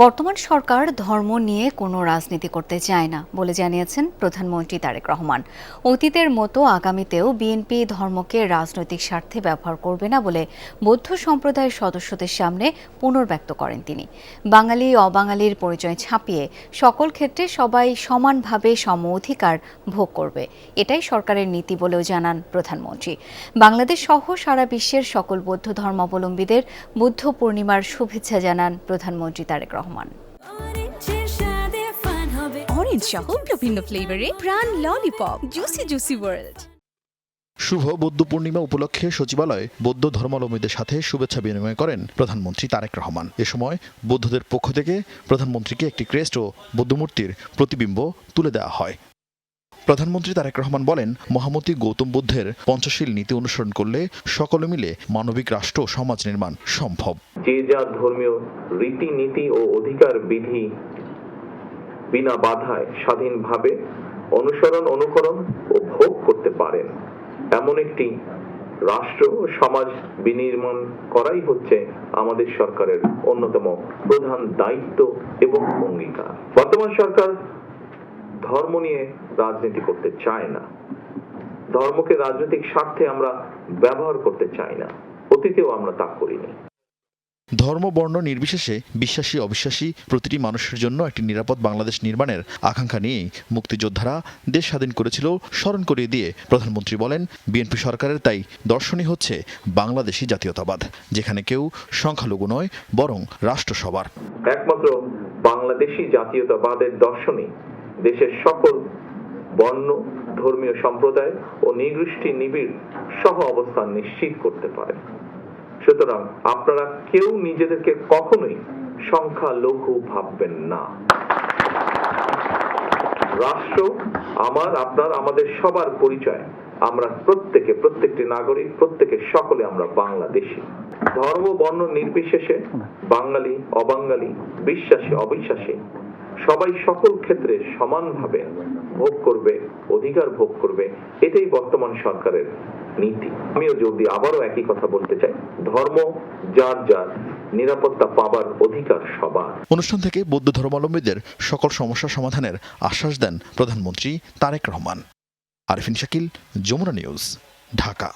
বর্তমান সরকার ধর্ম নিয়ে কোনো রাজনীতি করতে চায় না বলে জানিয়েছেন প্রধানমন্ত্রী তারেক রহমান। অতীতের মতো আগামীতেও বিএনপি ধর্মকে রাজনৈতিক স্বার্থে ব্যবহার করবে না বলে বৌদ্ধ সম্প্রদায়ের সদস্যদের সামনে পুনর্ব্যক্ত করেন তিনি। বাঙালি অবাঙালির পরিচয় ছাপিয়ে সকল ক্ষেত্রে সবাই সমানভাবে সম অধিকার ভোগ করবে, এটাই সরকারের নীতি বলেও জানান প্রধানমন্ত্রী। বাংলাদেশ সহ সারা বিশ্বের সকল বৌদ্ধ ধর্মাবলম্বীদের বুদ্ধ পূর্ণিমার শুভেচ্ছা জানান প্রধানমন্ত্রী তারেক রহমান। অরেঞ্জ সহ বিভিন্ন ফ্লেভারে প্রাণ ললিপপ, জুসি জুসি ওয়ার্ল্ড। শুভ বৌদ্ধ পূর্ণিমা উপলক্ষে সচিবালয়ে বৌদ্ধ ধর্মাবলম্বীদের সাথে শুভেচ্ছা বিনিময় করেন প্রধানমন্ত্রী তারেক রহমান। এ সময় বৌদ্ধদের পক্ষ থেকে প্রধানমন্ত্রীকে একটি ক্রেস্ট ও বৌদ্ধমূর্তির প্রতিবিম্ব তুলে দেওয়া হয়। প্রধানমন্ত্রী তারেক রহমান বলেন, মহামতি গৌতম বুদ্ধের পঞ্চশীল নীতি অনুসরণ করলে সকলে মিলে মানবিক রাষ্ট্র ও সমাজ নির্মাণ সম্ভব। যে যা ধর্মীয় রীতিনীতি ও অধিকার বিধি বিনা বাধায় স্বাধীনভাবে অনুকরণ ও ভোগ করতে পারেন, এমন একটি রাষ্ট্র ও সমাজ বিনির্মাণ করাই হচ্ছে আমাদের সরকারের অন্যতম প্রধান দায়িত্ব এবং অঙ্গীকার। বর্তমান সরকার ধর্ম নিয়ে রাজনীতি করতে চায় না, ধর্মকে রাজনৈতিক স্বার্থে আমরা ব্যবহার করতে চাই না, অতীতেও আমরা তা করিনি। ধর্ম বর্ণ নির্বিশেষে বিশ্বাসী অবিশ্বাসী প্রতিটি মানুষের জন্য একটি নিরাপদ বাংলাদেশ নির্মাণের আকাঙ্ক্ষা নিয়েই মুক্তিযোদ্ধারা দেশ স্বাধীন করেছিল স্মরণ করিয়ে দিয়ে প্রধানমন্ত্রী বলেন, বিএনপি সরকারের তাই দর্শনই হচ্ছে বাংলাদেশী জাতীয়তাবাদ, যেখানে কেউ সংখ্যালঘু নয় বরং রাষ্ট্র সবার। একমাত্র বাংলাদেশী জাতীয়তাবাদের দর্শনই দেশের সকল বর্ণ, ধর্মীয় সম্প্রদায় ও নৃগোষ্ঠী নিবিড় সহ অবস্থান নিশ্চিত করতে পারে। সুতরাং আপনারা কেউ নিজেদেরকে কখনোই সংখ্যালঘু ভাববেন না। রাষ্ট্র আমার, আপনার, আমাদের সবার পরিচয়। আমরা প্রত্যেকটি নাগরিক, সকলে আমরা বাংলাদেশী। ধর্ম বর্ণ নির্বিশেষে বাঙালি অবাঙালি, বিশ্বাসী অবিশ্বাসী সবাই সকল ক্ষেত্রে সমানভাবে ভোগ করবে, অধিকার ভোগ করবে, এটাই বর্তমান সরকারের নীতি। আমিও যদি আবারও একই কথা বলতে চাই, ধর্ম যার যার, নিরাপত্তা পাবার অধিকার সবার। অনুষ্ঠান থেকে বৌদ্ধ ধর্মাবলম্বীদের সকল সমস্যা সমাধানের আশ্বাস দেন প্রধানমন্ত্রী তারেক রহমান। আরিফিন শাকিল, যমুনা নিউজ, ঢাকা।